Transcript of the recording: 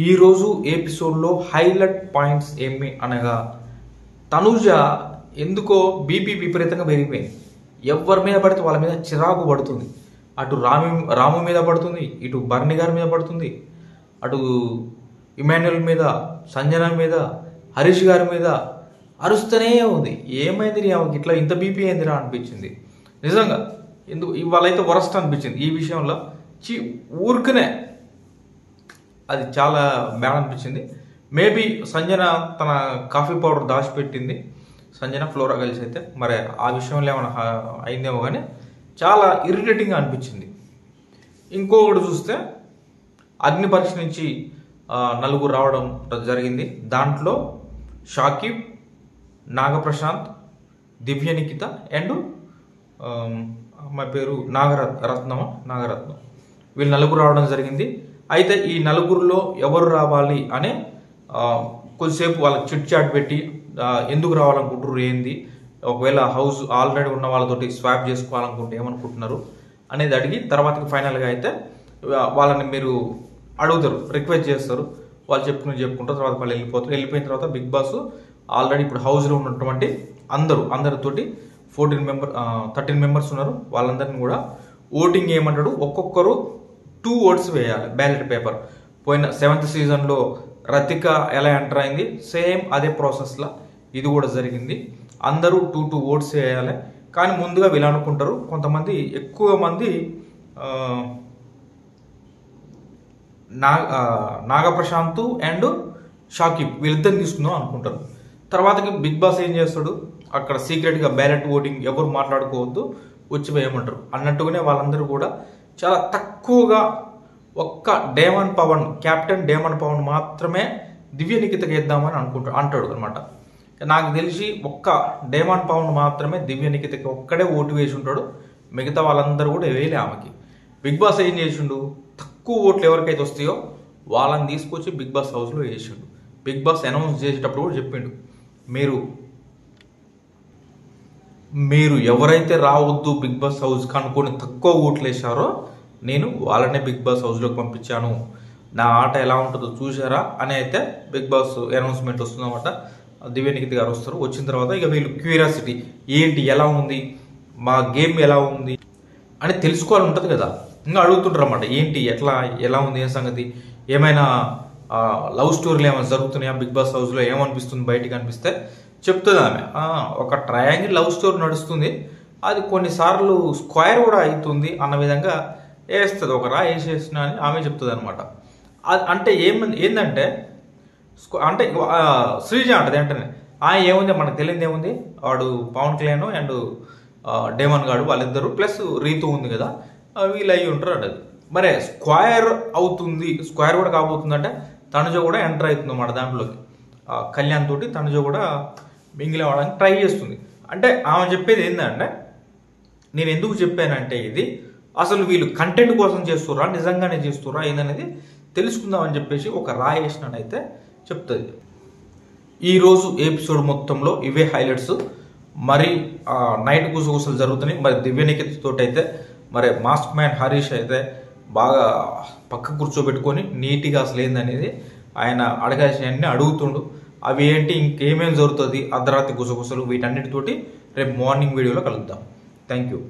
ఈ రోజు ఎపిసోడ్లో హైలైట్ పాయింట్స్ ఏమి అనగా తనుజ ఎందుకో బీపీ విపరీతంగా పెరిగిపోయింది. ఎవరి మీద పడితే వాళ్ళ మీద చిరాకు పడుతుంది. అటు రాము మీద పడుతుంది, ఇటు బర్ని గారి మీద పడుతుంది, అటు ఇమాన్యుల్ మీద, సంజన మీద, హరీష్ గారి మీద అరుస్తూనే ఉంది. ఏమైంది ఆమెకి ఇట్లా ఇంత బీపీ అయిందిరా అనిపించింది. నిజంగా ఎందుకు ఇవాళైతే వరస్ట్ అనిపించింది ఈ విషయంలో. ఊరికనే అది చాలా బ్యాడ్ అనిపించింది. మేబీ సంజన తన కాఫీ పౌడర్ దాచిపెట్టింది, సంజన ఫ్లోరా కలిసి అయితే మరి ఆ విషయంలో ఏమైనా అయిందేమో కానీ చాలా ఇరిటేటింగ్గా అనిపించింది. ఇంకొకటి చూస్తే అగ్ని పరీక్ష నుంచి నలుగురు రావడం జరిగింది. దాంట్లో షాకిబ్, నాగప్రశాంత్, దివ్య నిఖిత అండ్ అమ్మాయి పేరు నాగరత్నం వీళ్ళు నలుగురు రావడం జరిగింది. అయితే ఈ నలుగురిలో ఎవరు రావాలి అనే కొద్దిసేపు వాళ్ళకి చిట్ చాట్ పెట్టి ఎందుకు రావాలనుకుంటున్నారు, ఏంది, ఒకవేళ హౌస్ ఆల్రెడీ ఉన్న వాళ్ళతోటి స్వాప్ చేసుకోవాలనుకుంటే ఏమనుకుంటున్నారు అనేది అడిగి తర్వాతకి ఫైనల్గా అయితే వాళ్ళని మీరు అడుగుతారు, రిక్వెస్ట్ చేస్తారు. వాళ్ళు చెప్పుకుంటారు, తర్వాత వాళ్ళు వెళ్ళిపోయిన తర్వాత బిగ్ బాస్ ఆల్రెడీ ఇప్పుడు హౌస్లో ఉన్నటువంటి అందరితోటి 13 మెంబర్స్ ఉన్నారు. వాళ్ళందరినీ కూడా ఓటింగ్ ఏమంటాడు, ఒక్కొక్కరు 2 ఓట్స్ వేయాలి బ్యాలెట్ పేపర్. పోయిన 7th సీజన్లో రతిక ఎలా ఎంటర్ అయింది సేమ్ అదే ప్రాసెస్లో ఇది కూడా జరిగింది. అందరూ 2 ఓట్స్ వేయాలి. కానీ ముందుగా వీళ్ళు అనుకుంటారు, కొంతమంది ఎక్కువ మంది నాగప్రశాంత్ అండ్ షాకిబ్ వీళ్ళిద్దరిని తీసుకుందాం అనుకుంటారు. తర్వాతకి బిగ్ బాస్ ఏం చేస్తాడు, అక్కడ సీక్రెట్గా బ్యాలెట్ ఓటింగ్ ఎవరు మాట్లాడుకోవద్దు, వచ్చి వేయమంటారు అన్నట్టుగానే వాళ్ళందరూ కూడా చాలా తక్కువగా ఒక్క కెప్టెన్ డేమన్ పవన్ మాత్రమే దివ్య నిఖితకి వేద్దామని అంటాడు అనమాట. నాకు తెలిసి ఒక్క డేమన్ పవన్ మాత్రమే దివ్య నిఖితకి ఒక్కడే ఓటు వేసి ఉంటాడు. మిగతా వాళ్ళందరూ కూడా వేయలే ఆమెకి. బిగ్ బాస్ ఏం చేసిండు, తక్కువ ఓట్లు ఎవరికైతే వస్తాయో వాళ్ళని తీసుకొచ్చి బిగ్ బాస్ హౌస్లో వేసిండు. బిగ్ బాస్ అనౌన్స్ చేసేటప్పుడు కూడా చెప్పిండు, మీరు ఎవరైతే రావద్దు బిగ్ బాస్ హౌస్కి అనుకొని తక్కువ ఓట్లు వేశారో నేను వాళ్ళనే బిగ్ బాస్ హౌస్లోకి పంపించాను, నా ఆట ఎలా ఉంటుందో చూసారా అని అయితే బిగ్ బాస్ అనౌన్స్మెంట్ వస్తుందన్నమాట. దివ్య నిఖిత గారు వస్తారు. వచ్చిన తర్వాత ఇక వీళ్ళు క్యూరియాసిటీ ఏంటి, ఎలా ఉంది, మా గేమ్ ఎలా ఉంది అని తెలుసుకోవాలని ఉంటుంది కదా, ఇంకా అడుగుతుంటారు అన్నమాట. ఏంటి, ఎలా ఉంది, ఏం సంగతి, ఏమైనా లవ్ స్టోరీలు ఏమైనా జరుగుతున్నాయా బిగ్ బాస్ హౌస్లో, ఏమనిపిస్తుంది బయటికి అనిపిస్తే చెప్తుంది ఆమె. ఒక ట్రయాంగిల్ లవ్ స్టోరీ నడుస్తుంది, అది కొన్నిసార్లు స్క్వేర్ కూడా అవుతుంది అన్న విధంగా వేస్తుంది. ఒక రా వేసేసిన అని ఆమె చెప్తుంది అనమాట. అంటే ఏంటంటే అంటే శ్రీజ అంటది వెంటనే ఏముంది మనకు తెలియదు ఏముంది, వాడు పవన్ కళ్యాణ్ అండ్ డేమన్ గాడు వాళ్ళిద్దరు ప్లస్ రీతు ఉంది కదా, వీళ్ళు అయ్యి ఉంటారు అంటది. మరి స్క్వేర్ అవుతుంది, స్క్వేర్ కూడా కాబోతుంది అంటే తనుజ కూడా ఎంటర్ అవుతుంది అన్నమాట దాంట్లోకి. కళ్యాణ్ తోటి తనుజ కూడా మింగిల్ అవ్వడానికి ట్రై చేస్తుంది. అంటే ఆమె చెప్పేది ఏంటంటే, నేను ఎందుకు చెప్పానంటే ఇది అసలు వీళ్ళు కంటెంట్ కోసం చేస్తుర్రా నిజంగానే చేస్తుర్రా ఏందనేది తెలుసుకుందామని చెప్పేసి ఒక రాయి వేసినట్టయితే చెప్తుంది. ఈరోజు ఎపిసోడ్ మొత్తంలో ఇవే హైలైట్స్. మరి నైట్ గుసగుసలు జరుగుతున్నాయి. మరి దివ్య నిఖిత తోటి అయితే మరి మాస్క్ మ్యాన్ హరీష్ అయితే బాగా పక్క కూర్చోబెట్టుకొని నీట్గా అసలు ఏందనేది ఆయన అడగాల్సినవన్నీ అడుగుతుండు. అవి ఏంటి, ఇంకేమేమి జరుగుతుంది, అర్ధరాత్రి గుసగుసలు, వీటన్నిటితోటి రేపు మార్నింగ్ వీడియోలో కలుద్దాం. Thank you.